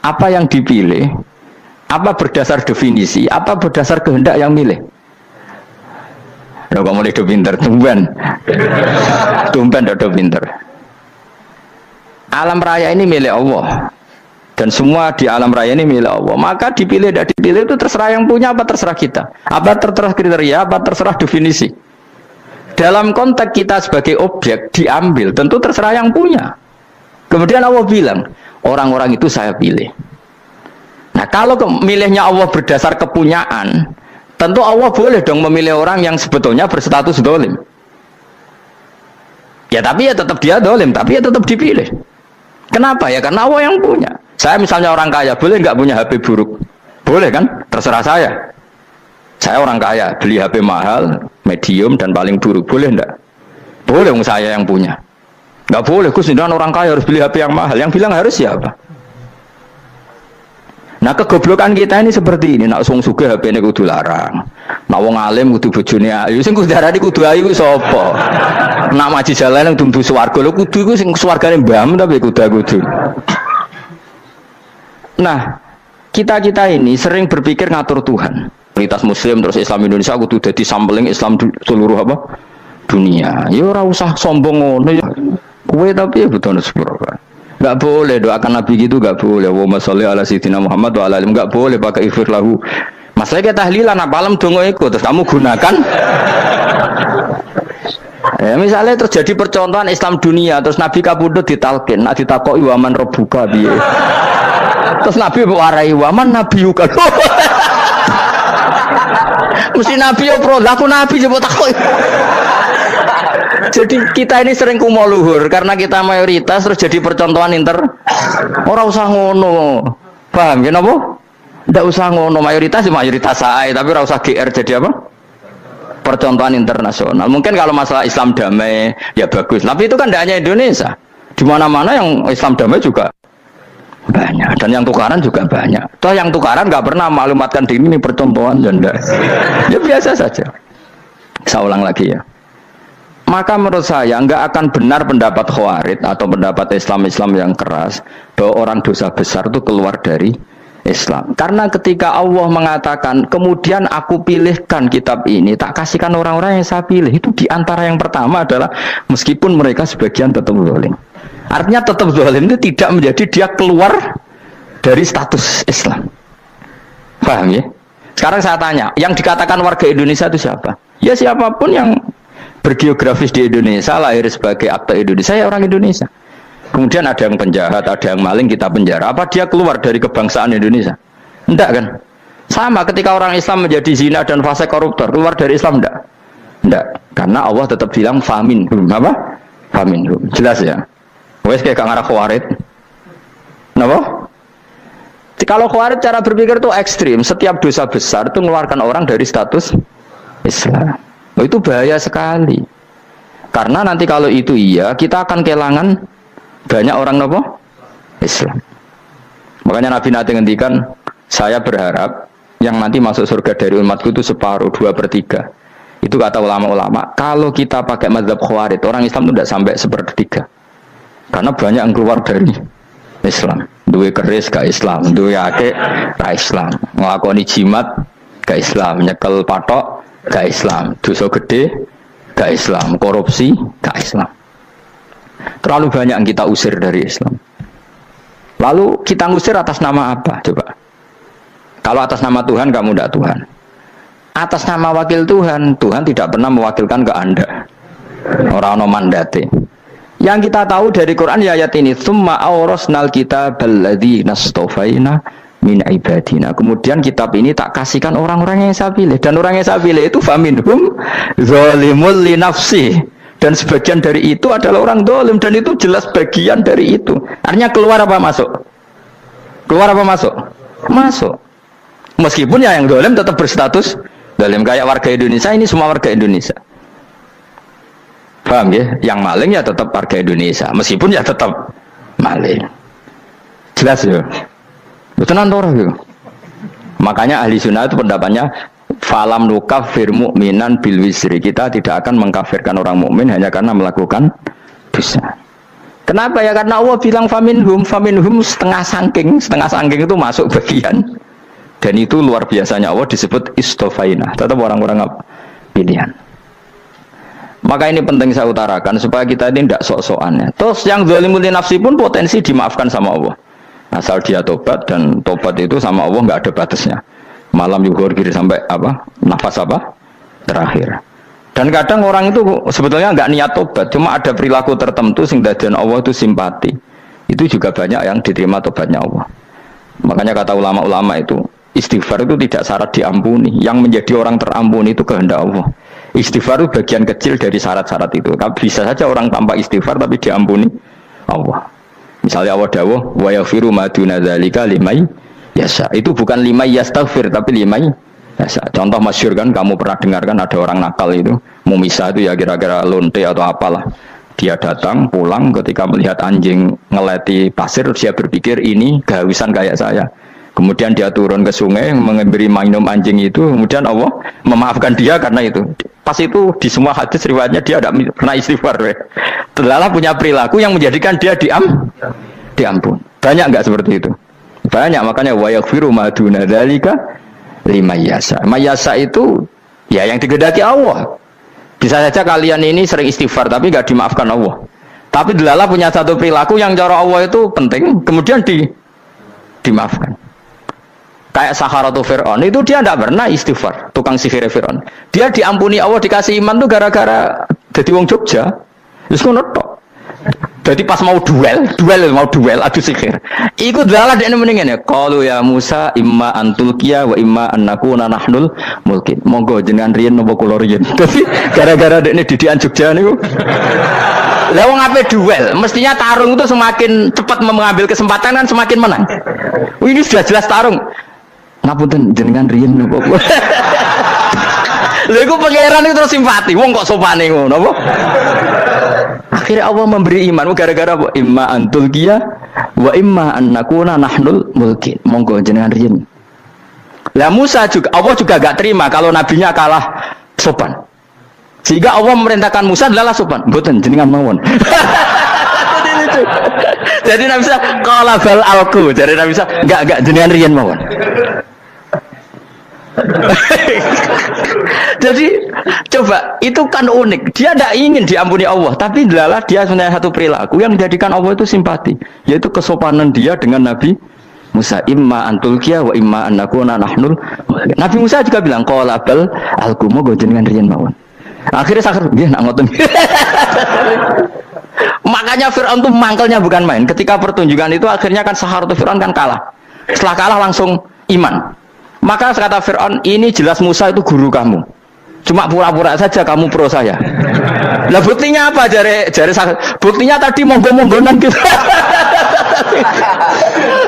Apa yang dipilih? Apa berdasar definisi? Apa berdasar kehendak yang milih? Lo kamu udah pinter, tumben udah pinter. Alam raya ini milik Allah, dan semua di alam raya ini milik Allah. Maka dipilih tidak dipilih itu terserah yang punya, apa terserah kita, apa terserah kriteria, apa terserah definisi. Dalam konteks kita sebagai objek diambil, tentu terserah yang punya. Kemudian Allah bilang, orang-orang itu saya pilih. Nah, kalau milihnya Allah berdasar kepunyaan, tentu Allah boleh dong memilih orang yang sebetulnya berstatus dolim. Ya tapi ya tetap dia dolim, tapi ya tetap dipilih. Kenapa ya? Karena Allah yang punya. Saya misalnya orang kaya, boleh nggak punya HP buruk? Boleh kan? Terserah saya. Saya orang kaya, beli HP mahal, medium dan paling buruk. Boleh enggak? Boleh, saya yang punya. Nggak boleh, Gus, orang kaya harus beli HP yang mahal. Yang bilang harus siapa? Nah, kegoblokan kita ini seperti ini. Nak wong sugih HP ini kudu larang. Nak wong alim kudu bojone ayu. Sing kudu darani kudu ayu ku sapa? Nak maji jalan yang tumbuh swarga lho kudu iku sing swargane mbam tapi kudu. Nah, kita ini sering berpikir ngatur Tuhan. Komunitas Muslim terus Islam Indonesia kudu dadi sampling Islam seluruh apa? Dunia. Ya ora usah sombong ngono ya. Kowe tapi ya betul sepuro. Enggak boleh doakan Nabi gitu, enggak boleh. Wa sholli ala sayyidina Muhammad wa ala alihi, enggak boleh pakai ighfir lahu. Masalah kita tahlilan apa alam donga iku terus kamu gunakan. Ya misalnya terjadi percontohan Islam dunia terus Nabi kapundhut ditalkin, nak ditakoki waman rabbuka piye. Terus Nabi warai waman nabiyuka. Mesti Nabi yo pro, aku Nabi coba takoki. Jadi kita ini sering kumo luhur karena kita mayoritas terus jadi percontohan orang usah ngono, paham ya napa? Tidak usah ngono, mayoritas saya, tapi ora usah GR jadi apa? Percontohan internasional. Mungkin kalau masalah Islam damai ya bagus, tapi itu kan tidak hanya Indonesia, di mana-mana yang Islam damai juga banyak dan yang tukaran juga banyak. Toh yang tukaran nggak pernah maklumatkan diri ini percontohan dan ya biasa saja. Saya ulang lagi ya. Maka menurut saya nggak akan benar pendapat Khawarij atau pendapat Islam yang keras bahwa orang dosa besar itu keluar dari Islam. Karena ketika Allah mengatakan kemudian aku pilihkan kitab ini tak kasihkan orang-orang yang saya pilih, itu diantara yang pertama adalah meskipun mereka sebagian tetap zalim. Artinya tetap zalim itu tidak menjadi dia keluar dari status Islam. Paham ya? Sekarang saya tanya, yang dikatakan warga Indonesia itu siapa? Ya siapapun yang bergeografis di Indonesia, lahir sebagai akta Indonesia, ya orang Indonesia. Kemudian ada yang penjahat, ada yang maling, kita penjara. Apa dia keluar dari kebangsaan Indonesia? Enggak kan? Sama ketika orang Islam menjadi zina dan fase koruptor, keluar dari Islam enggak? Enggak. Karena Allah tetap bilang famin. Apa? Famin. Jelas ya? Wes kayak ngarah Khawarij. Kenapa? Kalau Khawarij cara berpikir itu ekstrim. Setiap dosa besar itu mengeluarkan orang dari status Islam. Oh, itu bahaya sekali. Karena nanti kalau itu iya, kita akan kehilangan banyak orang nopo Islam. Makanya Nabi nanti ngendikan, saya berharap yang nanti masuk surga dari umatku itu separuh, 2/3. Itu kata ulama-ulama. Kalau kita pakai mazhab Khawarij, orang Islam itu tidak sampai 1/3. Karena banyak yang keluar dari Islam. Duwe keris ke Islam, duwe akeh ke Islam, nglakoni jimat ke Islam, nyekel patok ke Islam, dosa gede ke Islam, korupsi ke Islam. Terlalu banyak yang kita usir dari Islam. Lalu kita ngusir atas nama apa? Coba. Kalau atas nama Tuhan, kamu tidak Tuhan. Atas nama wakil Tuhan, Tuhan tidak pernah mewakilkan ke Anda. Orang-orang mandate. Yang kita tahu dari Quran ya ayat ini, tsumma awrasnal kitabal ladzina astafaina min ibadina. Kemudian kitab ini tak kasihkan orang-orang yang saya pilih, dan orang yang saya pilih itu faminhum zalimul li nafsi, dan sebagian dari itu adalah orang zalim, dan itu jelas bagian dari itu. Artinya keluar apa masuk? Keluar apa masuk? Masuk. Meskipun ya yang zalim tetap berstatus zalim, kayak warga Indonesia, ini semua warga Indonesia. Paham ya? Yang maling ya tetap warga Indonesia, meskipun ya tetap maling. Jelas ya? Betulan orang gitu. Makanya ahli sunnah itu pendapatnya falam nukafir mu'minan bil wisri. Kita tidak akan mengkafirkan orang mukmin hanya karena melakukan dosa. Kenapa ya? Karena Allah bilang faminhum setengah sangking itu masuk bagian. Dan itu luar biasanya Allah disebut istofaina. Tetap orang-orang pilihan. Maka ini penting saya utarakan supaya kita ini tidak sok-sokan ya. Terus yang zalimul nafsi pun potensi dimaafkan sama Allah. Asal dia tobat, dan tobat itu sama Allah nggak ada batasnya. Malam yuhur kiri sampai apa? Nafas apa? Terakhir. Dan kadang orang itu sebetulnya nggak niat tobat, cuma ada perilaku tertentu sehingga dadian Allah itu simpati. Itu juga banyak yang diterima tobatnya Allah. Makanya kata ulama-ulama itu, istighfar itu tidak syarat diampuni. Yang menjadi orang terampuni itu kehendak Allah. Istighfar itu bagian kecil dari syarat-syarat itu. Bisa saja orang tanpa istighfar tapi diampuni Allah. Misalnya Allah dawuh wa yaghfiru ma duna dzalika liman yasha. Itu bukan liman yastaghfir tapi liman yasha. Contoh masyhur kan, kamu pernah dengarkan ada orang nakal itu, Mumisa itu ya kira-kira lonte atau apalah. Dia datang pulang ketika melihat anjing ngeleti pasir, dia berpikir ini kehausan kayak saya. Kemudian dia turun ke sungai memberi minum anjing itu, kemudian Allah memaafkan dia karena itu. Pas itu di semua hadis riwayatnya dia tidak pernah istighfar. Terlalu punya perilaku yang menjadikan dia diampun. Banyak enggak seperti itu? Banyak, makanya wa yaghfiru ma duna dzalika liman yasha. Mayasa itu ya yang digedaki Allah. Bisa saja kalian ini sering istighfar tapi enggak dimaafkan Allah. Tapi delala punya satu perilaku yang cara Allah itu penting, kemudian dimaafkan. Kayak Saharatu Fir'aun itu dia tidak pernah istighfar, tukang sihir Fir'aun. Dia diampuni Allah, dikasih iman tuh gara-gara jadi wong Jogja. Terus ngono tok. Jadi pas mau duel adu sihir. Iku dalah dekne mendingan ya. Qalu ya Musa imma antulqiya wa imma annakuna nahnul mulkin. Monggo jenengan riyen napa kula riyen. Dadi gara-gara dekne didikan Jogja niku. Lah wong ape duel, mestinya tarung itu semakin cepat mengambil kesempatan kan semakin menang. Ini sudah jelas tarung. Ngapunten jenengan riyen napa. Lha iku pangeran itu terus simpati. Wong kok sopane ngono apa? Akhirnya Allah memberi iman gara-gara apa? Imma antulqiya wa imma annakuna nahnul mulkin. Monggo jenengan riyen. Lah Musa juga Allah juga gak terima kalau nabinya kalah sopan. Sehingga Allah memerintahkan Musa adalah sopan. Mboten jenengan mawon. Jadi Nabi Musa qala bal alqu. Jadi Nabi Musa enggak jenengan riyen mawon. Jadi coba itu kan unik. Dia tidak ingin diampuni Allah, tapi adalah dia sebenarnya satu perilaku yang menjadikan Allah itu simpati, yaitu kesopanan dia dengan Nabi Musa. Imma antulqiya wa imma annakuna nahnul. Nabi Musa juga bilang qala bal alqu moga jenengan riyen mawon. Akhirnya sakar dia nak ngoten. Makanya Fir'aun itu mangkelnya bukan main. Ketika pertunjukan itu akhirnya kan Saharatu Fir'aun kan kalah. Setelah kalah langsung iman. Maka kata Fir'aun, ini jelas Musa itu guru kamu. Cuma pura-pura saja kamu pro saya. Lah buktinya apa? Jare buktinya tadi monggo-monggonan gitu.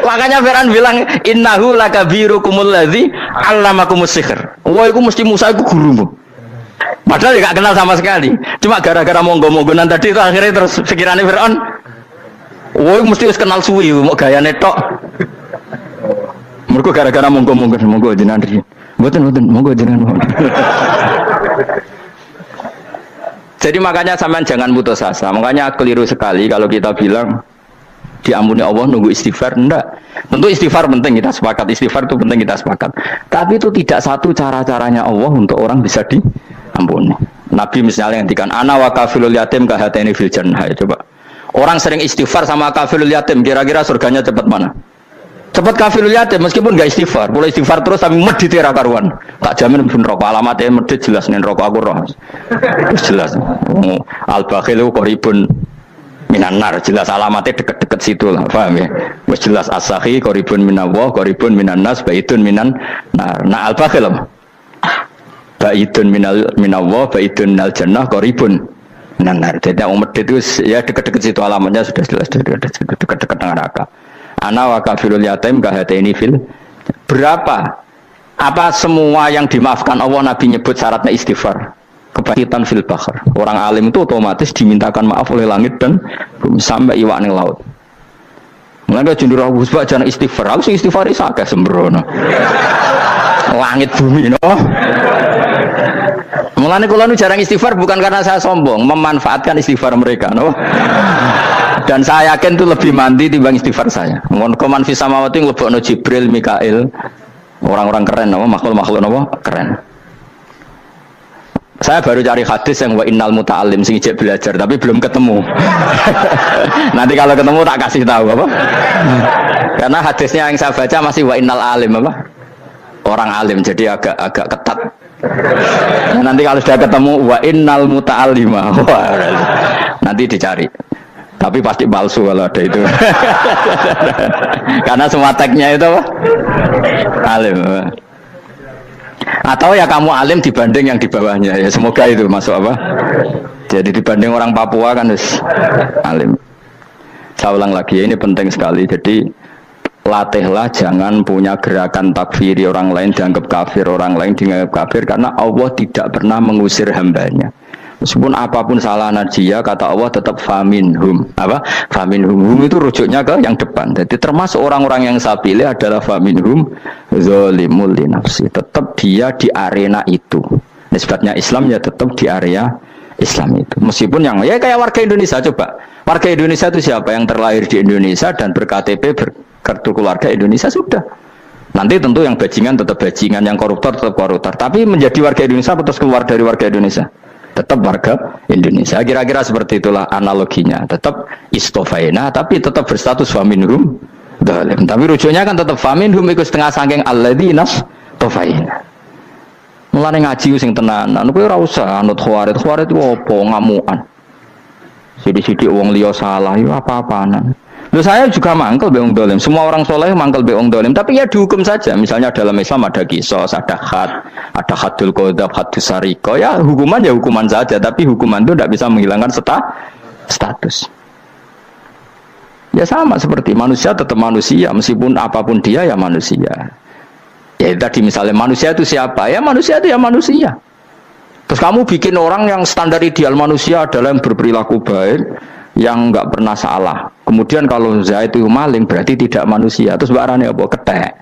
Makanya Fir'aun bilang innahu lakabirukumul ladzi 'allamakumus sihr. Wah, itu mesti Musa itu gurumu. Padahal dia gak kenal sama sekali. Cuma gara-gara monggo-monggonan tadi itu akhirnya terus pikirannya Fir'aun. Wah, mesti harus kenal suwi, mau gayane tok. Mereka gara-gara monggo jenengan riyen. Mboten monggo jenengan. Jadi makanya sampean jangan putus asa. Makanya keliru sekali kalau kita bilang diampuni Allah nunggu istighfar. Enggak. Tentu istighfar penting, kita sepakat. Istighfar itu penting, kita sepakat. Tapi itu tidak satu cara-caranya Allah untuk orang bisa diampuni. Nabi misalnya ngendikan ana wa kafilul yatim kahateni fil jannah. Coba. Orang sering istighfar sama kafilul yatim, kira-kira surganya cepat mana? Cepat kafirul yatim meskipun gak istighfar, boleh istighfar terus tapi medit era karuan. Tak jamin pun rokok alamatnya medit jelas nih rokok aku roh. Jelas. Al bakhilu qaribun minan nar, jelas alamatnya deket-deket situ lah, paham ya? Wis jelas as-sakhi qaribun minallah, qaribun minan nas, baitun minan nar. Nah al bakhil apa? Baitun minallah, baitun minal jannah, qaribun minan nar. Jadi yang medit itu ya deket-deket situ alamatnya sudah jelas deket-deket neraka. Ana wa kafirul yatim kahateni fil. Berapa? Apa semua yang dimaafkan Allah Nabi nyebut syaratnya istighfar? Kebakitan fil bahr. Orang alim itu otomatis dimintakan maaf oleh langit dan bumi sampai iwak ning laut. Mulane jendur Abu Bakar jangan istighfar. Harus istighfar is akeh sembrono. Langit bumi no. Mulane kula nu jarang istighfar bukan karena saya sombong, memanfaatkan istighfar mereka no. Dan saya yakin itu lebih mandi timbang istighfar saya. Mon koman fi samawati nglebokno Jibril, Mikail. Orang-orang keren apa makhluk-makhluk apa keren. Saya baru cari hadis yang wa innal muta'allim sing ijek belajar tapi belum ketemu. Nanti kalau ketemu tak kasih tahu apa. Karena hadisnya yang saya baca masih wa innal alim apa? Orang alim jadi agak ketat. Nah, nanti kalau sudah ketemu wa innal muta'allima. Nanti dicari. Tapi pasti palsu kalau ada itu. Karena semua tagnya itu apa? Alim. Atau ya kamu alim dibanding yang di bawahnya ya, semoga itu masuk apa? Jadi dibanding orang Papua kan harus alim. Saya ulang lagi, ini penting sekali. Jadi latihlah jangan punya gerakan takfiri orang lain, dianggap kafir, orang lain dianggap kafir, karena Allah tidak pernah mengusir hambanya. Meskipun apapun salah najiyah, kata Allah tetap faminhum. Apa? Faminhum. Hum itu rujuknya ke yang depan. Jadi termasuk orang-orang yang saya pilih adalah faminhum zalimul li nafsi. Tetap dia di arena itu. Nisbatnya Islam ya tetap di area Islam itu. Meskipun yang ya kayak warga Indonesia coba. Warga Indonesia itu siapa? Yang terlahir di Indonesia dan berKTP berkartu keluarga Indonesia sudah. Nanti tentu yang bajingan tetap bajingan, yang koruptor tetap koruptor. Tapi menjadi warga Indonesia terus keluar dari warga Indonesia. Tetap warga Indonesia. Kira-kira seperti itulah analoginya. Tetap istofaina, tapi tetap berstatus faminhum dhalim. Tapi rujuknya kan tetap faminhum ikut setengah sangking alladzina tofaina. Mulane ngaji sing tenanan. Kowe ora usah anut khawarit. Khawarit itu apa? Ngamukan. Sidik-sidik wong liya salah yo apa-apanan. Loh saya juga mangkel be wong dolim. Semua orang soleh mangkel be wong dolim. Tapi ya dihukum saja. Misalnya dalam Islam ada qisas, ada ada hadul qadzaf, hadus sariko. Ya hukuman ya hukuman saja. Tapi hukuman itu tidak bisa menghilangkan status. Ya sama seperti manusia tetap manusia. Meskipun apapun dia ya manusia. Ya tadi misalnya manusia itu siapa? Ya manusia itu ya manusia. Terus kamu bikin orang yang standar ideal manusia adalah yang berperilaku baik, yang enggak pernah salah. Kemudian kalau Zaid itu maling berarti tidak manusia. Terus barangnya apa? Ketek.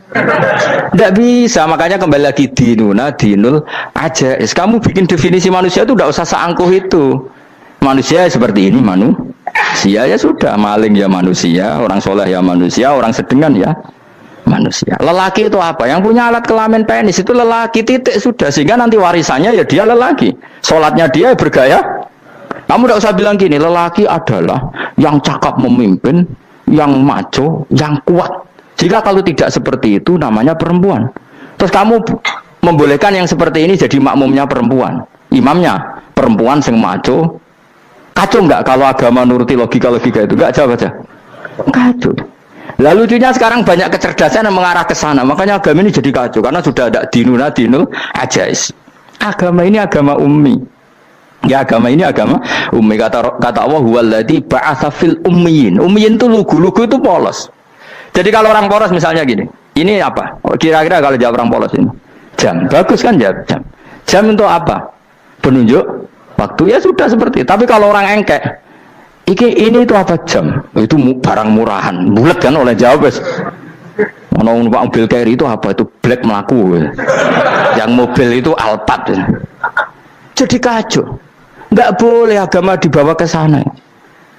Tidak bisa. Makanya kembali lagi dinul aja. Kamu bikin definisi manusia itu tidak usah seangkuh itu. Manusia seperti ini manusia ya sudah. Maling ya manusia, orang soleh ya manusia, orang sedengan ya manusia. Lelaki itu apa? Yang punya alat kelamin penis itu lelaki, titik sudah. Sehingga nanti warisannya ya dia lelaki. Sholatnya dia bergaya. Kamu tidak usah bilang gini, lelaki adalah yang cakap memimpin, yang maco, yang kuat. Jika kalau tidak seperti itu namanya perempuan. Terus kamu membolehkan yang seperti ini jadi makmumnya perempuan, imamnya perempuan sing maco. Kacau enggak kalau agama nuruti logika-logika itu? Enggak jawab aja. Kacau. Lalu lucunya sekarang banyak kecerdasan yang mengarah ke sana. Makanya agama ini jadi kacau karena sudah ada dinul ajais. Agama ini agama ummi. Ya agama ini agama ummi, kata Allah huwallazi ba'atsa fil ummiyin. Ummiyin itu lugu itu polos. Jadi kalau orang polos misalnya gini, ini apa? Kira-kira kalau jawab orang polos ini. Jam. Bagus kan jawab jam. Jam untuk apa? Penunjuk waktu ya sudah seperti. Tapi kalau orang engkek, ini itu apa jam? Itu barang murahan. Bulat kan oleh jawab. Ono mobil carry itu apa? Itu black melaku. Yang mobil itu Alphard. Jadi kacau. Enggak boleh agama dibawa ke sana.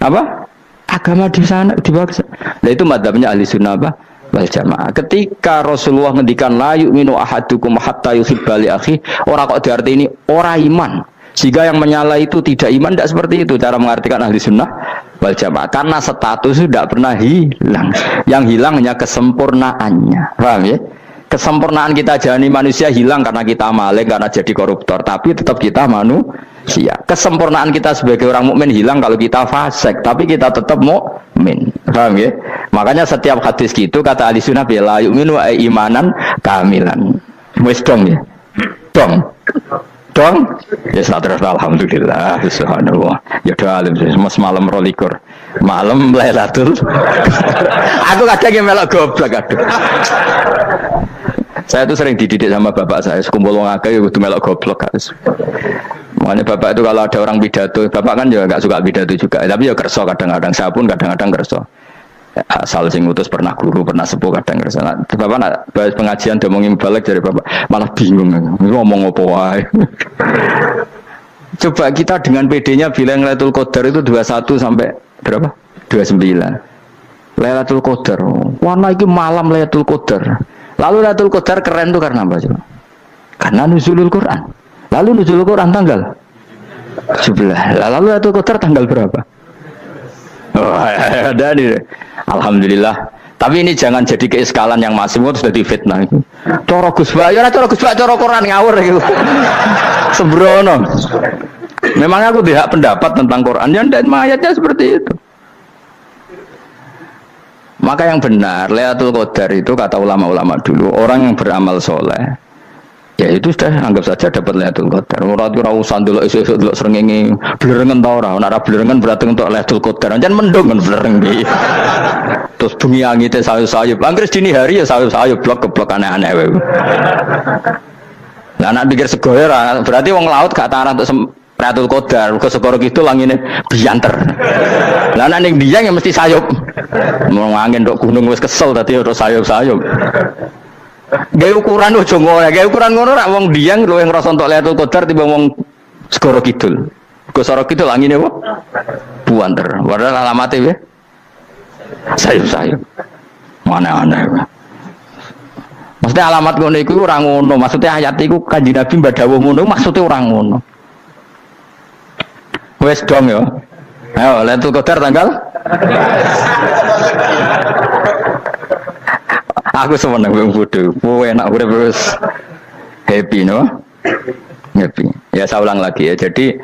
Apa? Agama di sana dibawa ke sana. Nah itu madzhabnya ahli sunnah apa? Wal jamaah. Ketika Rasulullah ngendikan la yu'minu ahadukum hatta yuhibba li akhi, ora kok diarti ini ora iman. Sehingga yang menyala itu tidak iman, tidak seperti itu cara mengartikan ahli sunnah wal jamaah. Karena status itu tidak pernah hilang. Yang hilang hanya kesempurnaannya. Paham ya? Kesempurnaan kita jalani manusia hilang karena kita maling, karena jadi koruptor. Tapi tetap kita manusia. Kesempurnaan kita sebagai orang mukmin hilang kalau kita fasik. Tapi kita tetap mukmin. Paham ya? Makanya setiap hadis gitu kata ahli sunnah la yu'minu imanan kamilan. Wis dong ya? Dong. Ya terus alhamdulillah. Subhanallah. Ya doa alim mas malam 12. Malam Lailatul. Aku kadang yang melok goblok aduh. Saya tuh sering dididik sama bapak saya, sekumpul wong akeh kudu melok goblok guys. Makanya bapak itu kalau ada orang pidato, bapak kan juga nggak suka pidato juga, tapi ya kerso kadang-kadang, saya pun kadang-kadang kerso. Asal sing utus pernah guru, pernah sepuh kadang kerso. Nah, bapak nak bahas pengajian ngomongin balik dari bapak, malah bingung, ngomong apa wae. Coba kita dengan PD-nya bilang Lailatul Qadar itu 21 sampai berapa? 29. Lailatul Qadar. Warna iki malam Lailatul Qadar. Lalu Lailatul Qadar keren tuh karena apa coba? Karena nuzulul Quran. Lalu nuzulul Quran tanggal 17. Lalu Lailatul Qadar tanggal berapa? Oh, ada nih. Alhamdulillah. Tapi ini jangan jadi keiskalan yang masih itu sudah difitnah itu. Coro Gus Ba, ya coro Gus Ba, coro Quran ngawur gitu. Sembrono. Memang aku tidak pendapat tentang Quran dan ayatnya seperti itu. Maka yang benar, Lailatul Qadar itu kata ulama-ulama dulu, orang yang beramal soleh, ya itu sudah anggap saja dapat Lailatul Qadar. Ora usah ndelok esuk-esuk ndelok srengenge blerengen ta ora. Nek blerengen berarti untuk Lailatul Qadar. Jan mendung kan blereng iki. Terus bengi angite sayup-sayup. Anggere dini hari ya sayup-sayup blok-blok aneh-aneh wae. Lah nek pikir segoyo ora, berarti wong laut gak tarah untuk Lailatul Qadar, ke segoro gitu langine bianter. Lah nek ning Dieng ya mesti sayup. Mau angin ndok gunung wis kesel tadi terus sayup-sayup. Gawe ukuran ojo ngono, gawe ukuran ngono rak wong Dieng luwih ngrasa entuk Lailatul Qadar timbang wong segoro kidul. Ke segoro kidul angine apa? Buanter. Padahal alamate ya. Sayup-sayup. Mana-mana. Maksudnya alamat ngono iku ora ngono, maksudnya ayat iku Kanjeng Nabi mbadhawuh ngono, maksudnya ora ngono. Wes dong ya. Ayo Lailatul Qadar tanggal. Aku seneng wong bodoh. Kowe enak urip wis happy no? Happy. Ya saya ulang lagi ya. Jadi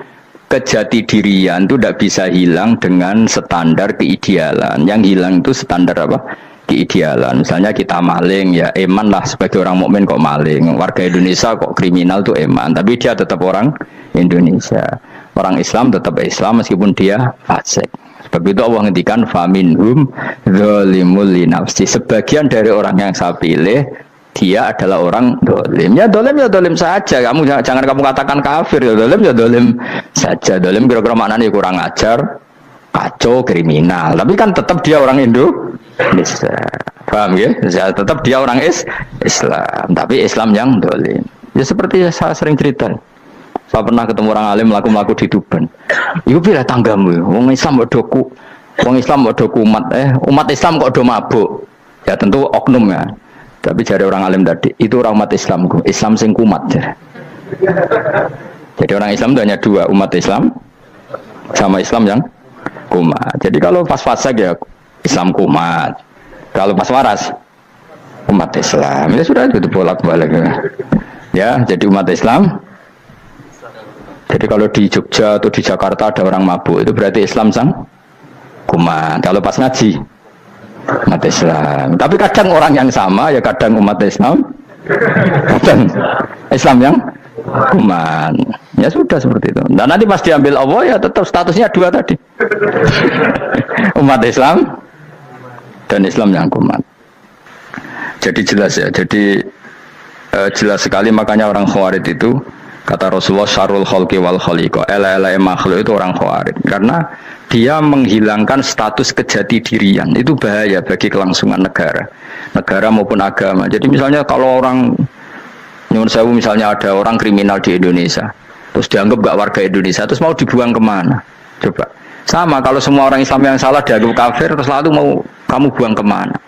kejati dirian itu tidak bisa hilang dengan standar keidealan. Yang hilang itu standar apa? Keidealan. Misalnya kita maling ya eman lah sebagai orang mukmin kok maling. Warga Indonesia kok kriminal tuh eman. Tapi dia tetap orang Indonesia. Orang Islam tetap Islam meskipun dia fasik. Sebab itu Allah ngendikan faminhum zalimul linafsi. Sebagian dari orang yang saya pilih dia adalah orang dolim. Ya dolim saja. Jangan kamu katakan kafir. Ya dolim saja. Dolim kira-kira maknanya kurang ajar, kacau, kriminal. Tapi kan tetap dia orang Indonesia. Paham ya? Tetap dia orang Islam. Tapi Islam yang dolim. Ya seperti saya sering cerita. Saya pernah ketemu orang alim melaku di Tuban. Iku pilih tanggamu, wong Islam kok doku, wong Islam kok doku umat Islam kok do mabuk. Ya tentu oknum ya. Tapi jari orang alim tadi, itu orang umat Islam, Islam sing kumat. Jadi orang Islam itu hanya dua, umat Islam sama Islam yang kumat. Jadi kalau pas fasik ya Islam kumat. Kalau pas waras umat Islam. Ya sudah itu bolak-balik. Ya, jadi umat Islam. Jadi kalau di Jogja atau di Jakarta ada orang mabuk itu berarti Islam sang kumat. Kalau pas ngaji umat Islam. Tapi kadang orang yang sama ya kadang umat Islam, kadang Islam yang kumat. Ya sudah seperti itu. Dan nanti pas diambil Allah ya tetap statusnya dua tadi. Umat Islam dan Islam yang kumat. Jadi jelas ya. Jadi jelas sekali makanya orang Khawarij itu kata Rasulullah syarrul khalqi wal khaliqa. Ela-ela makhluk itu orang Khawarij karena dia menghilangkan status kejati dirian. Itu bahaya bagi kelangsungan negara maupun agama. Jadi misalnya kalau orang nyuwun sewu misalnya ada orang kriminal di Indonesia terus dianggap gak warga Indonesia terus mau dibuang kemana? Coba. Sama kalau semua orang Islam yang salah dianggap kafir terus lalu mau kamu buang kemana?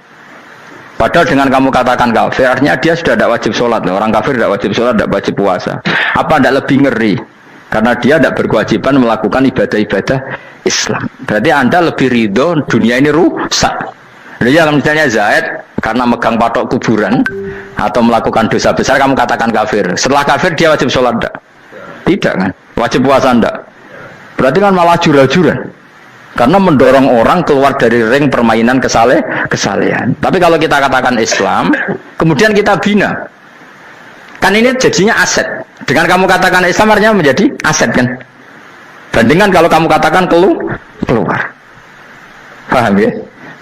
Padahal dengan kamu katakan kafir, artinya dia sudah tidak wajib sholat. Orang kafir tidak wajib sholat, tidak wajib puasa. Apa tidak lebih ngeri? Karena dia tidak berkewajiban melakukan ibadah-ibadah Islam. Berarti Anda lebih ridho dunia ini rusak. Jadi kalau misalnya Zaid karena megang patok kuburan atau melakukan dosa besar, kamu katakan kafir. Setelah kafir dia wajib sholat tidak? Tidak kan? Wajib puasa tidak? Berarti kan malah jura-jura. Karena mendorong orang keluar dari ring permainan kesalehan. Tapi kalau kita katakan Islam, kemudian kita bina. Kan ini jadinya aset. Dengan kamu katakan Islam artinya menjadi aset kan. Bandingkan kalau kamu katakan keluar. Paham ya?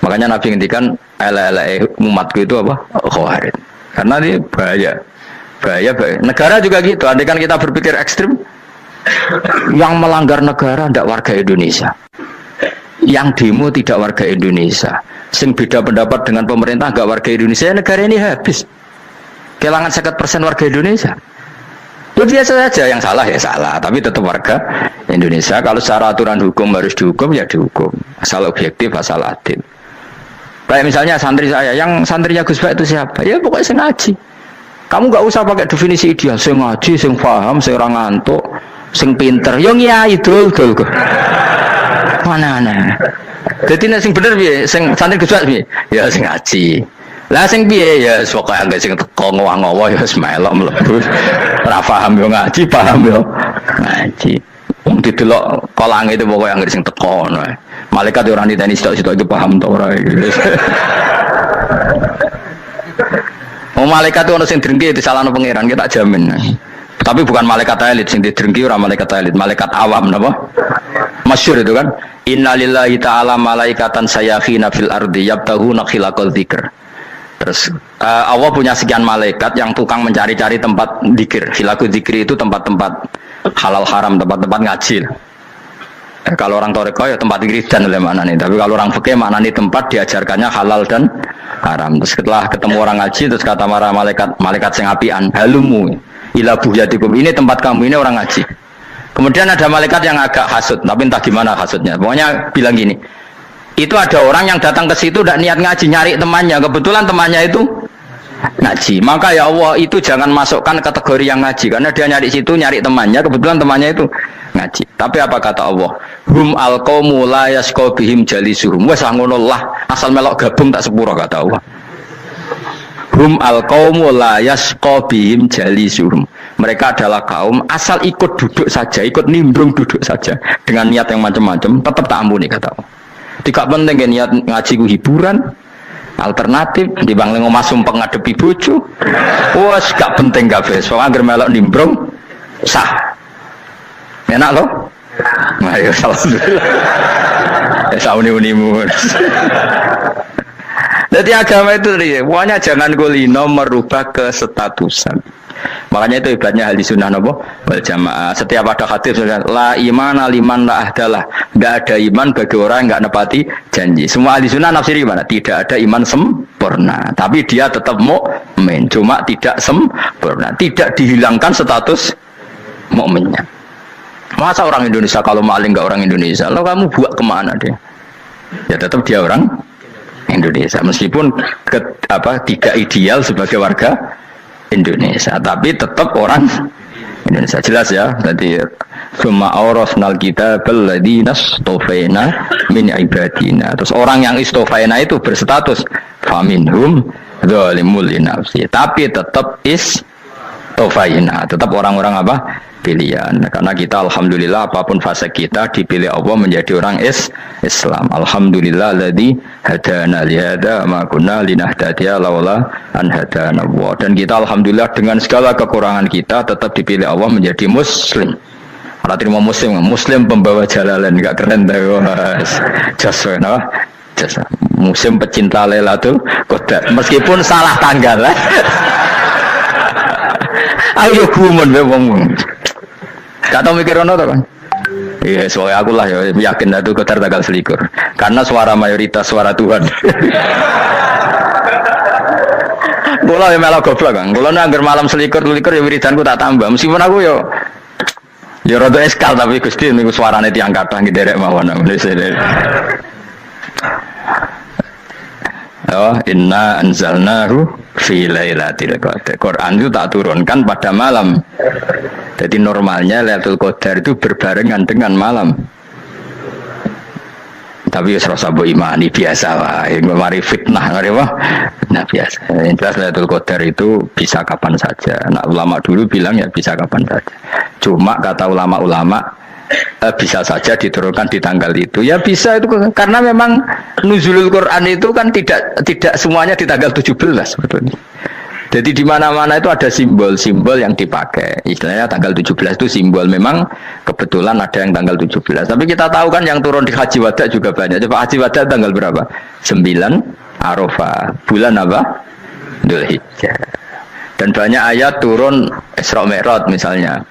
Makanya Nabi ngendikan ala-ala umatku itu apa? Khawarij. Karena ini bahaya. Bahaya. Negara juga gitu. Andai kan kita berpikir ekstrim, yang melanggar negara tidak warga Indonesia. Yang demo tidak warga Indonesia, sing beda pendapat dengan pemerintah gak warga Indonesia, negara ini habis kehilangan 50% warga Indonesia. Ya biasa saja, yang salah ya salah, tapi tetap warga Indonesia. Kalau secara aturan hukum harus dihukum ya dihukum, asal objektif, asal adil. Kayak misalnya santri saya, yang santrinya Gus Bak itu siapa? Ya pokoknya sing ngaji. Kamu nggak usah pakai definisi ideal, sing ngaji, sing paham, sing ora ngantuk, sing pinter. Yo ngiyai dul. Mana. Jadi nek sing bener piye? Sing santri Gus Bak piye? Ya sing ngaji. Lah sing piye ya pokoke anggere sing teko ngowah-ngowah ya melok mlebu. Ora paham yo ngaji, paham yo ngaji. Wong didelok kolange itu pokoke anggere sing teko ngono. Malaikat ora niteni sitok-sitok itu paham ta ora. Oh malaikat itu ono sing drengki disalahno pangeran kita jamin. Tapi bukan malaikat elit sing didrengki ora malaikat elit, malaikat awam napa? Masyhur itu kan. Innalillahi ta'ala malaikatan sayakhina fil ardi yabtaghuna khilaqal dzikr. Terus Allah punya sekian malaikat yang tukang mencari-cari tempat dzikir. Khilaqul dzikri itu tempat-tempat halal haram, tempat-tempat ngaji. Kalau orang toreko ya tempat wiridan oleh mana nih. Tapi kalau orang fikih mana nih tempat diajarkannya halal dan haram. Terus setelah ketemu orang ngaji terus kata para malaikat sing apian, halumu ila buhyatikum. Ini tempat kamu, ini orang ngaji. Kemudian ada malaikat yang agak hasud, tapi entah gimana hasudnya. Pokoknya bilang gini, itu ada orang yang datang ke situ tidak niat ngaji, nyari temannya. Kebetulan temannya itu ngaji. Maka ya Allah itu jangan masukkan kategori yang ngaji, karena dia nyari situ nyari temannya. Kebetulan temannya itu ngaji. Tapi apa kata Allah? Hum alqaumu la yasqa bihim jalisuhum. Wes ngono lah, asal melok gabung tak sepuro kata Allah. Hum alqaumu la yasqa bihim jalisuhum. Mereka adalah kaum asal ikut duduk saja, ikut nimbrung duduk saja dengan niat yang macam-macam, tetap tak ampuni kata Allah. Tidak penting kan niat ngaji ku hiburan, alternatif di bang ngomong sumpah ngadepi bojo. Wes gak penting kabeh. Soale anggere melok nimbrung sah. Enak loh. Nah, ya alhamdulillah. Ya sauni-unimu. Jadi agama itu pokoknya jangan golino merubah kestatusan. Makanya itu hebatnya ahli sunnah nopo wal jamaah. Setiap ada hadis la iman liman la ahdalah. Enggak ada iman bagi orang yang enggak nepati janji. Semua ahli sunnah nafsiri gimana? Tidak ada iman sempurna, tapi dia tetap mukmin, cuma tidak sempurna. Tidak dihilangkan status mukminnya. Masa orang Indonesia kalau maling enggak orang Indonesia? Lo kamu buat kemana dia? Ya tetap dia orang Indonesia meskipun tidak ideal sebagai warga Indonesia, tapi tetap orang Indonesia. Jelas ya. Jadi summa awrasnal kitabal ladzina istofaina min ibadina. Terus orang yang istofaina itu berstatus faminhum zalimul linafsi, tapi tetap istofaina, tetap orang-orang apa? Pilihan. Karena kita alhamdulillah apapun fase kita dipilih Allah menjadi orang Islam. Alhamdulillah alladzi hadana li hadza ma kunna linahtadiya laula an hadana Allah. Dan kita alhamdulillah dengan segala kekurangan kita tetap dipilih Allah menjadi muslim. Ora terima muslim pembawa jalalan, enggak keren dah. Just apa? Just muslim pecinta Lailatul Qadar. Meskipun salah tanggal. Ayo gumun wae wong. Gak tau mikir ono to kan? Iya, soalnya aku lah ya yakin itu Qadar tanggal 21. Karena suara mayoritas suara Tuhan. Kula ya melok goblok kan. Kula nek anggar malam 21 ya wiridanku tak tambah. Meskipun aku ya rada eskal tapi Gusti niku suarane tiyang kathah nderek mawon. Oh, inna anzalnahu fi lailatul qadar. Quran itu tak turunkan pada malam. Jadi normalnya Lailatul Qadar itu berbarengan dengan malam. Tapi ya serasa mbok imani biasa wae, mari fitnah ngene wah. Nah biasa. Yang jelas Lailatul Qadar itu bisa kapan saja. Nah ulama dulu bilang ya bisa kapan saja. Cuma kata ulama-ulama bisa saja diturunkan di tanggal itu. Ya bisa itu karena memang nuzulul Quran itu kan tidak semuanya di tanggal 17 sebetulnya. Jadi di mana-mana itu ada simbol-simbol yang dipakai. Istilahnya tanggal 17 itu simbol, memang kebetulan ada yang tanggal 17. Tapi kita tahu kan yang turun di Haji Wada juga banyak. Coba Haji Wada tanggal berapa? 9 Arafah. Bulan apa? Dzulhijjah. Dan banyak ayat turun Isra Mi'raj misalnya.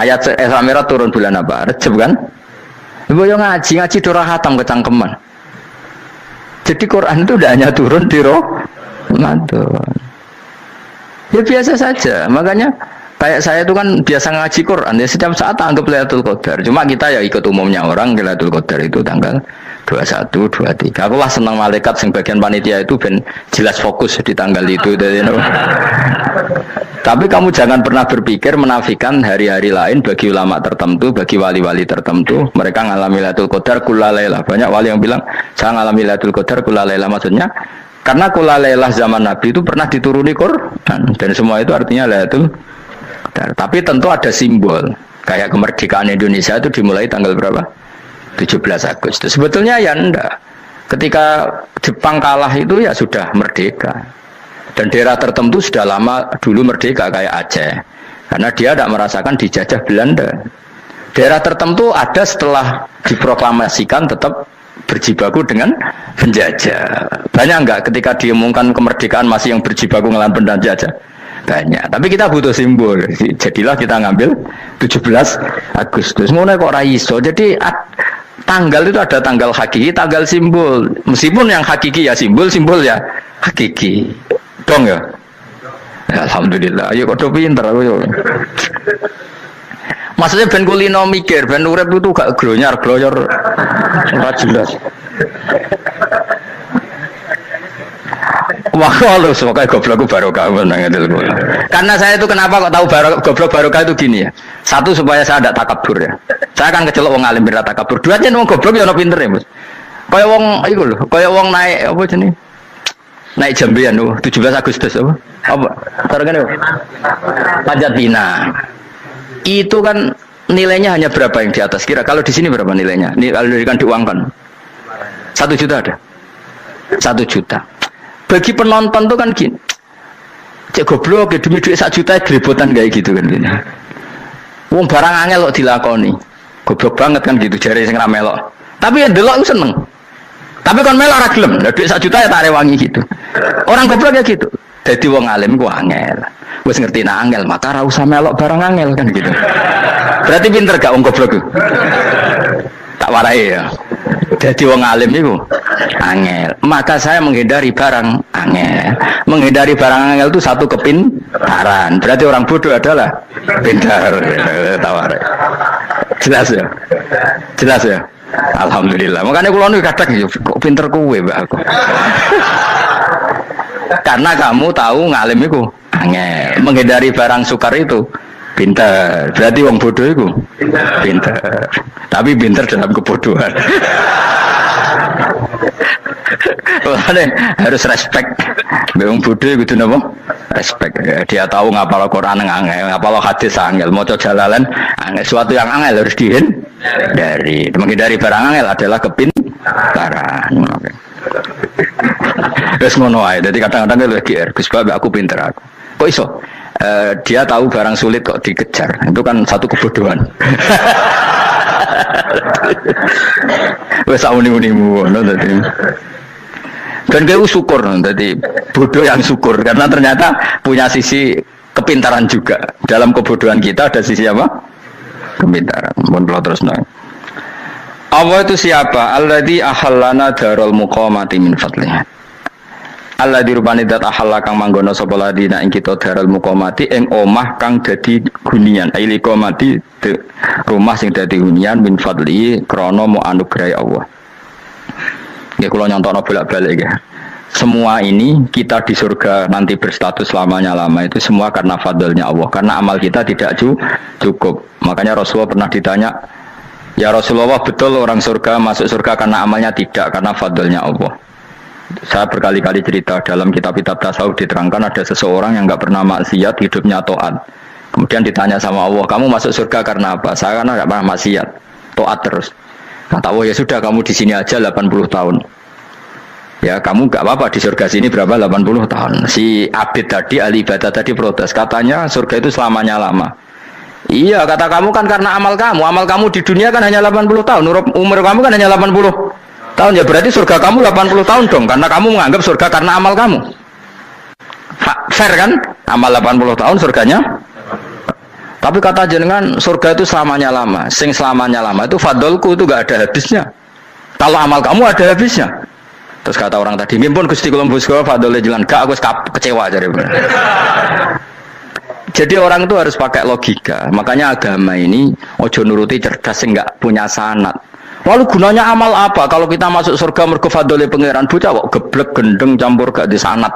Ayat Isra Mi'raj turun bulan apa? Rejab kan? Ibu yang ngaji dora hatam kecangkeman. Jadi Quran itu tidak hanya turun di Ramadan. Ya biasa saja. Makanya Kayak saya itu kan biasa ngaji Quran, ya setiap saat anggap Lailatul Qadar. Cuma kita ya ikut umumnya orang, Lailatul Qadar itu tanggal 21, 23. Aku lah senang malaikat yang bagian panitia itu ben jelas fokus di tanggal itu. Tapi kamu jangan pernah berpikir menafikan hari-hari lain bagi ulama tertentu, bagi wali-wali tertentu. Mereka ngalami Lailatul Qadar kulalailah. Banyak wali yang bilang, saya ngalami Lailatul Qadar kulalailah. Maksudnya, karena kulalailah zaman Nabi itu pernah dituruni Quran. Dan semua itu artinya Lailatul Qadar. Tapi tentu ada simbol. Kayak kemerdekaan Indonesia itu dimulai tanggal berapa? 17 Agustus. Sebetulnya ya enggak. Ketika Jepang kalah itu ya sudah merdeka. Dan daerah tertentu sudah lama dulu merdeka kayak Aceh. Karena dia tidak merasakan dijajah Belanda. Daerah tertentu ada setelah diproklamasikan tetap berjibaku dengan penjajah. Banyak enggak ketika diumumkan kemerdekaan masih yang berjibaku ngelawan penjajah? Banyak. Tapi kita butuh simbol. Jadilah kita ngambil 17 Agustus. Ngono kok ora iso. Jadi tanggal itu ada tanggal hakiki, tanggal simbol. Meskipun yang hakiki ya simbol, simbol ya hakiki. Dong ya? Ya alhamdulillah. Ayo kok pinter aku yo. Maksudnya ben kulino mikir, ben urip itu gak glonyar-glonyor ora jelas. Wah, lu semoga goblokku barokah menang itu. Karena saya itu kenapa kok tahu goblok barokah itu gini ya. Satu supaya saya tidak takabur ya. Saya akan kecelok wong alim ora takabur. Dua aja wong goblok ya ono pinter ya, Mas. Kaya wong iku lho, kaya wong naik apa jenenge? Naik jambian lho, 17 Agustus apa? Apa? Targane Panjat Pinang. Itu kan nilainya hanya berapa yang di atas kira? Kalau di sini berapa nilainya? Ini kalau diuangkan 1 juta ada. 1 juta. Bagi penonton tuh kan gini, cek goblok ya demi duit 1 juta geribotan kayak gitu kan gini. Wong barang angel kok dilakoni, goblok banget kan gitu jari sing ra melok. Tapi ya delok aku seneng. Tapi kan melok ora gelem, duit 1 juta ya tak rewangi gitu. Orang goblok ya gitu. Jadi wong alim ku angel. Wis ngerti nak angel maka ora usah melok barang angel kan gitu. Berarti pinter gak wong goblok ku? Tak warai ya. Jadi wong alim itu angel. Maka saya menghindari barang angel. Menghindari barang angel itu satu kepintaran. Berarti orang bodoh adalah pintar. Tawar. Jelas ya. Jelas ya. Alhamdulillah. Makanya kalau nu kadang kok pinter kowe mbak aku. Karena kamu tahu ngalim itu angel. Menghindari barang sukar itu pintar. Berarti wong bodoh itu pintar. Tapi pintar dalam kebodohan. Harus respect. Wong bodoh itu napa? Respect. Dia tahu ngapal Quran angel, ngapal hadis angel, maca jalalan angel. Suatu yang angel harus dihindari. Menghindari barang angel adalah kepintaran. Wes ngono ae. Dadi kadang-kadang lagi Gus Bab aku pinter aku. Kok iso? Dia tahu barang sulit kok dikejar. Itu kan satu kebodohan. Wes uni-unimu ngono dadi. Dan kayak syukur dadi bodoh yang syukur karena ternyata punya sisi kepintaran juga. Dalam kebodohan kita ada sisi apa? Kepintaran. Mohon kalau terus nang. Allah itu siapa? Alladzi ahallana darul muqamati min fadlihi. Allah dirupani dat ahalla kang manggono sapa ladina ing kita darul muqamati ing omah kang dadi hunian. Aili qamati rumah sing dadi hunian min fadlihi krana mu anugrahi Allah. Nggih kula nyontokno bolak-balik ya. Semua ini kita di surga nanti berstatus lamanya-lama itu semua karena fadlnya Allah. Karena amal kita tidak cukup. Makanya Rasulullah pernah ditanya, "Ya Rasulullah, betul orang surga masuk surga karena amalnya tidak, karena fadlnya Allah?" Saya berkali-kali cerita dalam kitab-kitab tasawuf diterangkan ada seseorang yang enggak pernah maksiat, hidupnya taat. Kemudian ditanya sama Allah, "Kamu masuk surga karena apa?" "Saya karena enggak pernah maksiat, taat terus." Kata Allah, "Ya sudah kamu di sini aja 80 tahun. Ya kamu gak apa-apa di surga sini berapa 80 tahun." Si Abid tadi, ahli ibadah tadi protes, katanya surga itu selamanya lama. Iya, kata kamu kan karena amal kamu di dunia kan hanya 80 tahun, umur kamu kan hanya 80 tahun, ya berarti surga kamu 80 tahun dong, karena kamu menganggap surga karena amal kamu. Fair kan? Amal 80 tahun surganya. Tapi kata jenengan surga itu selamanya lama. Sing selamanya lama itu fadolku itu gak ada habisnya. Kalau amal kamu ada habisnya. Terus kata orang tadi, "Ngimpun Gusti kula mbus kula fadole jalan." Gak, aku kecewa jare. Jadi orang itu harus pakai logika. Makanya agama ini ojo nuruti cerdas enggak punya sanad. Lalu gunanya amal apa? Kalau kita masuk surga mergo fadhole pangeran, bocah kok geblek gendeng campur gak di sanad.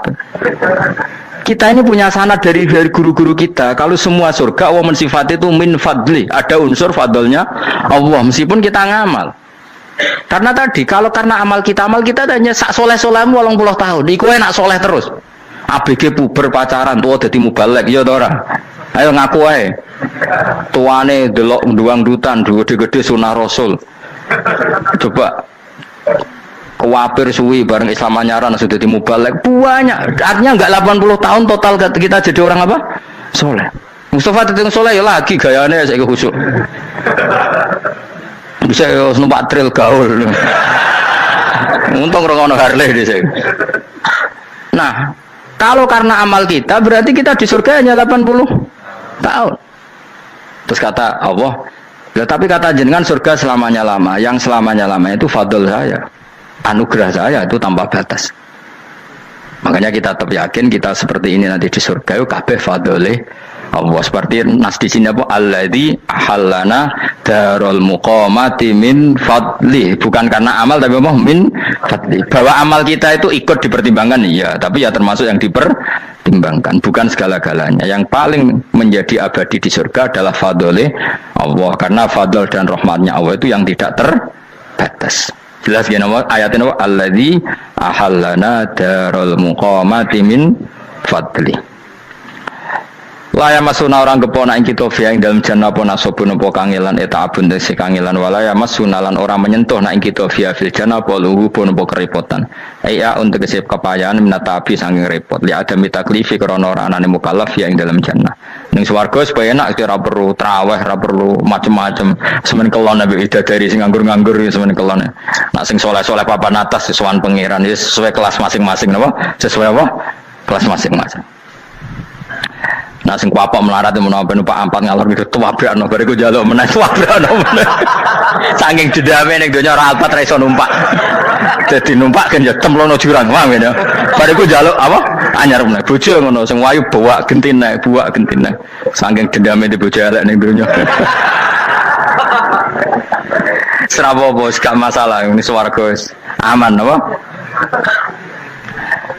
Kita ini punya sanad dari guru-guru kita. Kalau semua surga Allah mensifati itu min fadli, ada unsur fadlnya Allah meskipun kita ngamal. Karena tadi kalau karena amal kita hanya sak soleh-solehmu 80 tahun. Iku enak soleh terus. ABG puber pacaran tua dadi mubalek ya ta ora. Ayo ngaku ae. Tuane delok nduang-dutan gede-gede sunah Rasul. Coba kuwapir suwi bareng Islam anyaran sudah dadi mubalek banyak. Artinya enggak 80 tahun total kita jadi orang apa? Soleh. Mustafa teteng soleh ya lagi gayane saiki khusuk. Bisa numpak trail gaul. Untung ora ono Harley dhisik. Nah, kalau karena amal kita, berarti kita di surga hanya 80 tahun. Terus kata Allah, ya, tapi kata jenengan surga selamanya lama. Yang selamanya lama itu fadl saya. Anugerah saya itu tanpa batas. Makanya kita tetap yakin kita seperti ini nanti di surga itu kabeh fadlih Allah. Seperti nas di sini apa? Alladzi ahallana darul muqamati min fadli. Bukan karena amal tapi apa? Min fadli. Bahwa amal kita itu ikut dipertimbangkan iya, tapi ya termasuk yang dipertimbangkan, bukan segala-galanya. Yang paling menjadi abadi di surga adalah fadlih Allah, karena fadl dan rahmatnya Allah itu yang tidak terbatas. Jelas ya nama ayatnya apa? Alladzi ahallana darul muqamati min fadli. Laya masuna orang kepona ing kita fiang dalam jannah pona sobun po kangelan eta abun desi kangelan walaya masuna lan orang menyentuh nak ing kita via fil jannah poluhu pun po kerepotan. Iya untuk kesip kepayahan minata api sanging repot. Li ada mitaklifi krono orang anane mukallaf fiang dalam jannah. Ning swarga supaya enak ora perlu traweh, ora perlu macam-macam. Semen kelon nabi dari sing nganggur-nganggur semen kelon. Nak sing soleh-soleh papan atas sesuai pangeran sesuai kelas masing-masing napa? Sesuai apa? Kelas masing-masing. Nah sing kuapa melarat menawa numpak ampat ngalor gitu tuwabrakno bariku njaluk meneh tuwabrakno meneh. Saking dendame ning donya ora alpat ra iso numpak. Dadi numpak kan ya templono jurang wae ya. Bariku njaluk apa? Anyar meneh bojo ngono sing wayu buak gentine. Saking dendame di bojo elek ning donya. Serapo bos gak masalah ini swarga aman apa?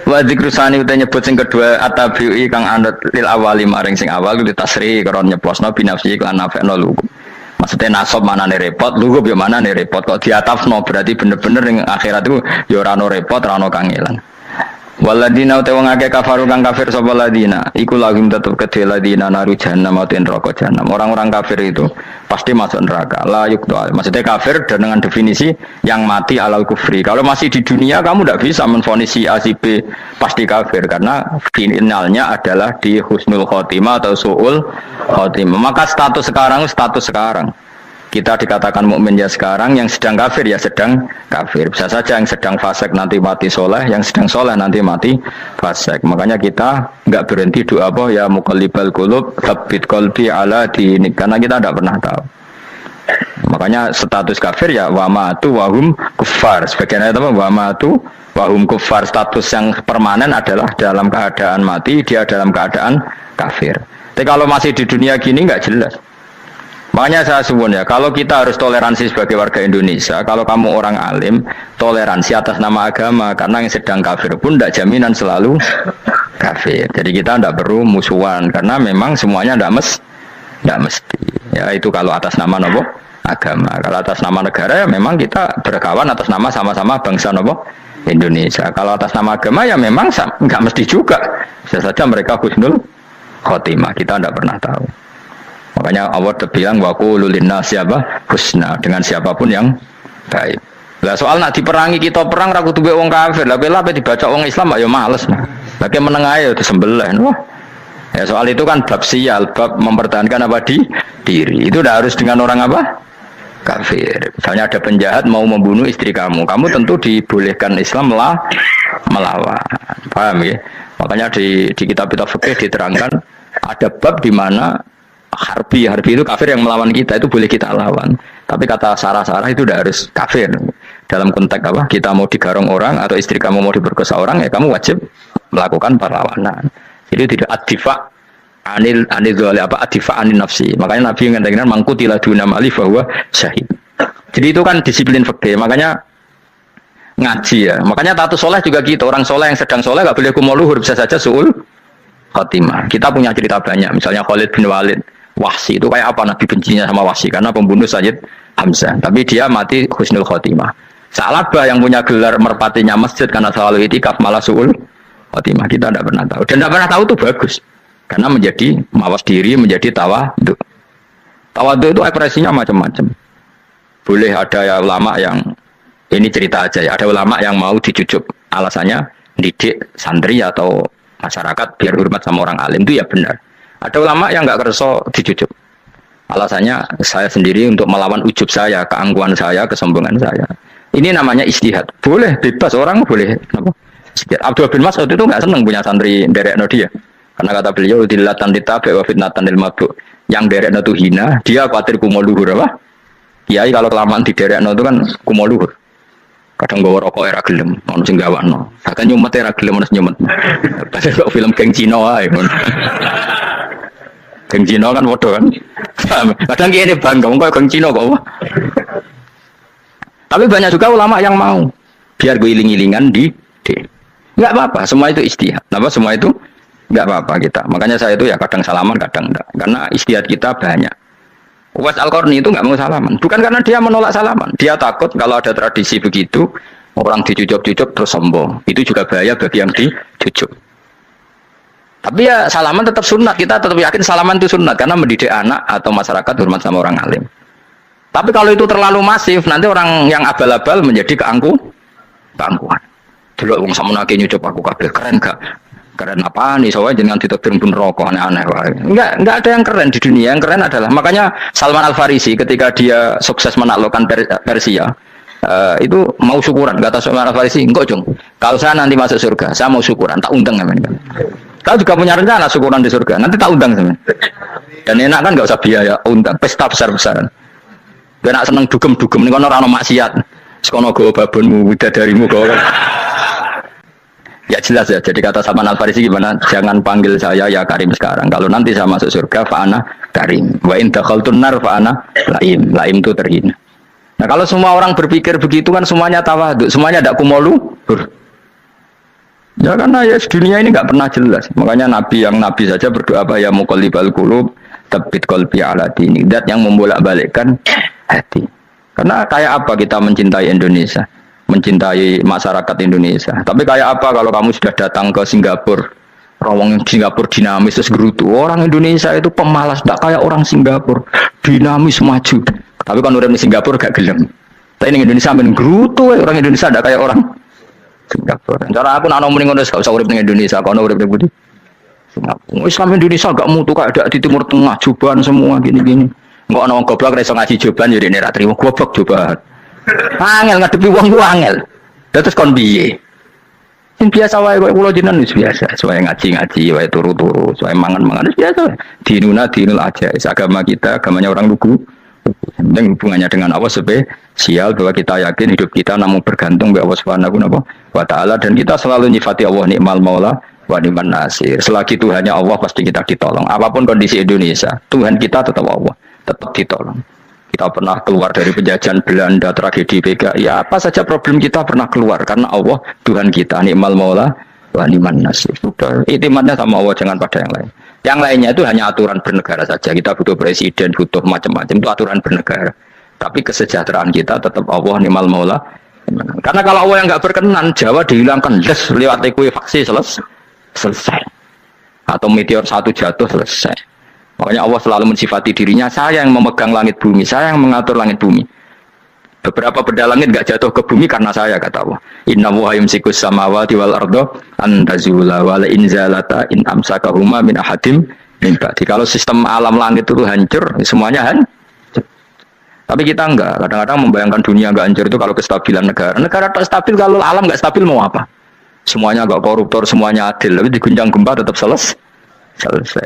Wa dzikrusani uta nyebut sing kedua atabi'i kang anut lil awali maring sing awal kudu tasri karo nyeplosno binafsi lan nafekno lugu. Maksudnya nasab manane repot, lugu yo manane repot kok diatafno berarti bener-bener ning akhirat itu yo ora ono repot, ora ono kangelan. Waladina uta wong akeh kafaru kang kafir sapa ladina iku lagim tetep kedhe ladina naru jahannam atau neraka jahannam. Orang-orang kafir itu pasti masuk neraka. La yuqtal. Maksudnya kafir dengan definisi yang mati alal kufri. Kalau masih di dunia kamu tidak bisa menvonis si A si B pasti kafir karena finalnya adalah di husnul khotimah atau suul khotimah. Maka status sekarang. Kita dikatakan mukmin ya sekarang, yang sedang kafir ya sedang kafir. Bisa saja yang sedang fasik nanti mati soleh, yang sedang soleh nanti mati fasik. Makanya kita nggak berhenti doa apa ya muqallibal qulub tsabbit qalbi ala dinik, karena kita tidak pernah tahu. Makanya status kafir ya wamatu wahum kufar. Sebagian ayat apa wamatu wahum kufar, status yang permanen adalah dalam keadaan mati, dia dalam keadaan kafir. Tapi kalau masih di dunia gini nggak jelas. Makanya saya suwun ya, kalau kita harus toleransi sebagai warga Indonesia, kalau kamu orang alim, toleransi atas nama agama, karena yang sedang kafir pun tidak jaminan selalu kafir. Jadi kita tidak perlu musuhan, karena memang semuanya tidak mesti. Ya itu kalau atas nama nopo agama. Kalau atas nama negara ya memang kita berkawan atas nama sama-sama bangsa nopo Indonesia. Kalau atas nama agama ya memang nggak mesti juga. Bisa saja mereka husnul khotimah, kita tidak pernah tahu. Makanya Allah terbilang waqulu linnas siapa husna, dengan siapapun yang baik. Lah soal nak diperangi kita perang ra kudu wong kafir. Lah kowe lape dibaca wong Islam ya males. Lah ke meneng ae disembelih. Wah. Ya soal itu kan bab sial, bab mempertahankan apa diri. Itu udah harus dengan orang apa? Kafir. Misalnya ada penjahat mau membunuh istri kamu tentu dibolehkan Islam melawan. Paham ya? Makanya di kitab-kitab fikih diterangkan ada bab di mana harbi itu kafir yang melawan kita itu boleh kita lawan. Tapi kata sarah-sarah itu udah harus kafir. Dalam konteks apa? Kita mau digarong orang atau istri kamu mau diperkosa orang ya kamu wajib melakukan perlawanan. Jadi tidak ad-difa anil apa adifa anin nafsi. Makanya Nabi mengatakan mangkutila duna mali bahwa syahid. Jadi itu kan disiplin fikih. Makanya ngaji ya. Makanya taatu soleh juga gitu. Orang soleh yang sedang soleh nggak boleh kumo luhur, bisa saja suul khotimah. Kita punya cerita banyak. Misalnya Khalid bin Walid, Wahsi itu kayak apa Nabi bencinya sama Wahsi karena pembunuh Sayyid Hamzah. Tapi dia mati husnul khotimah. Sa'labah yang punya gelar merpatinya masjid karena selalu itikaf malah suul khotimah. Kita tidak pernah tahu. Dan tidak pernah tahu itu bagus. Karena menjadi mawas diri, menjadi tawadhu. Tawadhu itu ekspresinya macam-macam. Boleh ada ya ulama yang ini cerita aja ya. Ada ulama yang mau dicucuk, alasannya didik santri atau masyarakat biar hormat sama orang alim, itu ya benar. Ada ulama yang nggak kerso dicucuk, alasannya saya sendiri untuk melawan ujub saya, keangkuhan saya, kesombongan saya. Ini namanya istihad. Boleh bebas, orang boleh. Abdul bin Mas'ud itu nggak senang punya santri derekno dia, karena kata beliau dilatan ditabe wa fitnatan lil mabuk, yang derekno itu hina, dia khawatir kumo luhur apa? Kiai kalau kelamaan di derekno itu kan kumo luhur. Kadang bawa rokok era gelem, ono sing gawakno. Kadang nyumet era gelem ono nyumet. Padahal kok film geng Cina wae. Geng Cina kan bodoh kan. Kadang kene bangga kok geng Cina kok. Tapi banyak juga ulama yang mau biar gue iling-ilingan di enggak apa-apa, semua itu istihad. Apa semua itu enggak apa-apa kita. Makanya saya itu ya kadang salaman, kadang enggak. Karena istihad kita banyak. Uwais Al-Qarni itu nggak mau salaman, bukan karena dia menolak salaman, dia takut kalau ada tradisi begitu orang dicucuk-cucuk terus sombong, itu juga bahaya bagi yang dicucuk. Tapi ya salaman tetap sunat, kita tetap yakin salaman itu sunat karena mendidik anak atau masyarakat hormat sama orang alim. Tapi kalau itu terlalu masif, nanti orang yang abal-abal menjadi keangkuhan. Dulu orang sama nake nyucuk aku kabeh keren gak? Keren apa nih? Soalnya jangan ditebing pun rokok aneh-aneh. Enggak ada yang keren di dunia. Yang keren adalah makanya Salman Al Farisi ketika dia sukses menaklukkan Persia itu mau syukuran. Kata Salman Al Farisi, enggak jong. Kalau saya nanti masuk surga, saya mau syukuran. Tak undang kan? Kau juga punya rencana syukuran di surga. Nanti tak undang sama. Dan enak kan enggak usah biaya undang. Pesta besar-besaran. Dia nak seneng dugem-dugem. Ini kan orang maksiat. Sekono go babonmu, bidadarimu go. Ya jelas ya, jadi kata Salman Al Farisi gimana? Jangan panggil saya ya Karim sekarang. Kalau nanti saya masuk surga, fa'ana Karim. Wa in dakhaltun nar fa'ana Laim. Laim itu terhina. Nah kalau semua orang berpikir begitu kan semuanya tawadhu, semuanya tidak kumolu. Ya karena ya dunia ini nggak pernah jelas. Makanya Nabi saja berdoa apa ya muqallibal qulub, tsabbit qalbi ala dinik. Dat yang membolak-balikkan hati. Karena kayak apa kita mencintai Indonesia? Mencintai masyarakat Indonesia. Tapi kayak apa kalau kamu sudah datang ke Singapura, rawang Singapura dinamis terus gerutu. Orang Indonesia itu pemalas, tak kayak orang Singapura, dinamis maju. Tapi kan orang di Singapura gak gelem. Tapi di Indonesia men gerutu, orang Indonesia tidak kayak orang Singapura. Cara aku nak ngomongin ngono gak usah urip ning Indonesia, kono urip ning Budi. Singapura. Islam Indonesia gak mutu kayak ada di Timur Tengah, Joban semua gini-gini. Enggak ana wong goblok iso ngaji Joban yo dene ra trimo goblok Joban. Angel ngadepi wong ku angel. Terus kon piye? Sing biasa wae kok kula jenengan wis biasa. Soale ngaji-ngaji wae turu-turu, soale mangan-mangan wis biasa wae. Dinuna dinul aja. Agama kita, agamanya orang lugu. Yang hubungannya dengan Allah spesial bahwa kita yakin hidup kita namun bergantung kepada Allah Subhanahu wa taala dan kita selalu nyifati Allah nikmal maula wa ni'man nasir. Selagi Tuhannya Allah pasti kita ditolong. Apapun kondisi Indonesia, Tuhan kita tetap Allah, tetap ditolong. Kita pernah keluar dari penjajahan Belanda, tragedi PKI, ya apa saja problem kita pernah keluar karena Allah Tuhan kita nikmal maula wa ni'man nasir. Sudah, iktimatnya sama Allah, jangan pada yang lain. Yang lainnya itu hanya aturan bernegara saja. Kita butuh presiden, butuh macam-macam, itu aturan bernegara. Tapi kesejahteraan kita tetap Allah ni'mal maula. Karena kalau Allah yang nggak berkenan, Jawa dihilangkan lewat likuifaksi selesai. Atau meteor satu jatuh selesai. Makanya Allah selalu mensifati dirinya, saya yang memegang langit bumi, saya yang mengatur langit bumi. Beberapa benda langit enggak jatuh ke bumi karena saya, kata Allah. Inna wa yumsikus samawati wal arda an tazula wa la in zalata in amsakahuma min ahadim min ba'di. Kalau sistem alam langit itu hancur, semuanya hancur. Tapi kita enggak, kadang-kadang membayangkan dunia enggak hancur itu kalau kestabilan negara. Negara tak stabil, kalau alam enggak stabil mau apa? Semuanya enggak koruptor, semuanya adil, tapi diguncang gempa tetap selesai.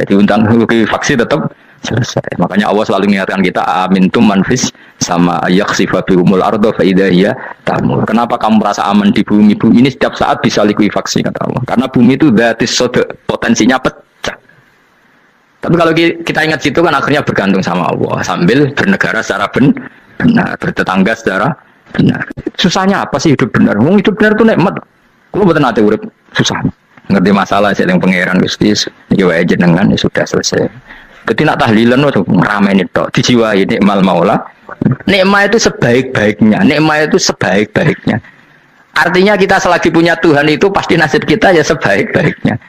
Diundang faksi tetap selesai. Makanya Allah selalu mengingatkan kita amintum manfis sama yakhsifa bihumul ardo fa idza hiya tamur. Kenapa kamu merasa aman di bumi? Bumi ini setiap saat bisa likuifaksi, kata Allah. Karena bumi itu dzatis sodq, potensinya pecah. Tapi kalau kita ingat situ kan akhirnya bergantung sama Allah sambil bernegara secara benar, bertetangga secara benar. Susahnya apa sih hidup benar? Hidup benar itu nikmat. Kalau betul nanti urip susah. Ngerti masalah saya yang pangeran Gusti, iki wae jenengan ya sudah selesai. Jadi nak tahlilan itu ngeramein itu, dijiwai nikmal maula. Nikmat itu sebaik-baiknya, nikmat itu sebaik-baiknya. Artinya kita selagi punya Tuhan itu pasti nasib kita ya sebaik-baiknya.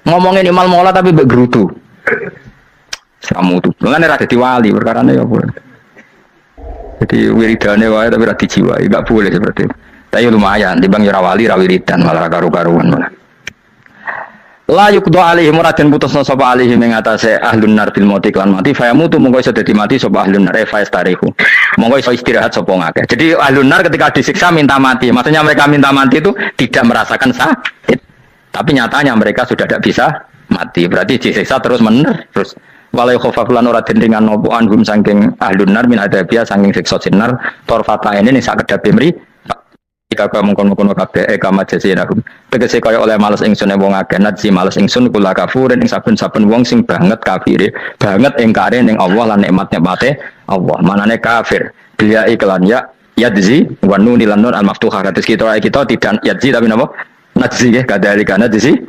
Ngomongin nikmal maula tapi bergerutu. Kamu tuh, mengenai rada diwali perkara ya boleh. Jadi wiridane wae tapi rada dijiwai, enggak boleh seperti itu. Tapi lumayan, timbang ya wali ra wiridan malah karu-karuan malah. La yuqda alaihi muradan putusna sapa alaihi ing atase ahlun nar bil mauti kan mati fa yamutu monggo iso dadi mati sapa ahlun nar fa istarihu. Monggo iso istirahat sapa ngakeh. Jadi ahlun nar ketika disiksa minta mati. Maksudnya mereka minta mati itu tidak merasakan sakit. Tapi nyatanya mereka sudah tidak bisa mati. Berarti disiksa terus terus walai khofaflan ora den ringan nopo anhum saking ahlun nar min adabia saking siksa sinar torfata ini ning sak kedape mri jika mengkono-kono kabeh kama jazinahum tegese kaya oleh males ingsun wong akeh nadzi males ingsun kula kafurin ing saben-saben wong sing banget kafire banget ingkare ning Allah lan nikmat-nikmate Allah manane kafir dia iklan ya yadzi wa nun lan nun al maftuhah kados kita tidak yadzi tapi napa nadzi nggih kadhalika nadzi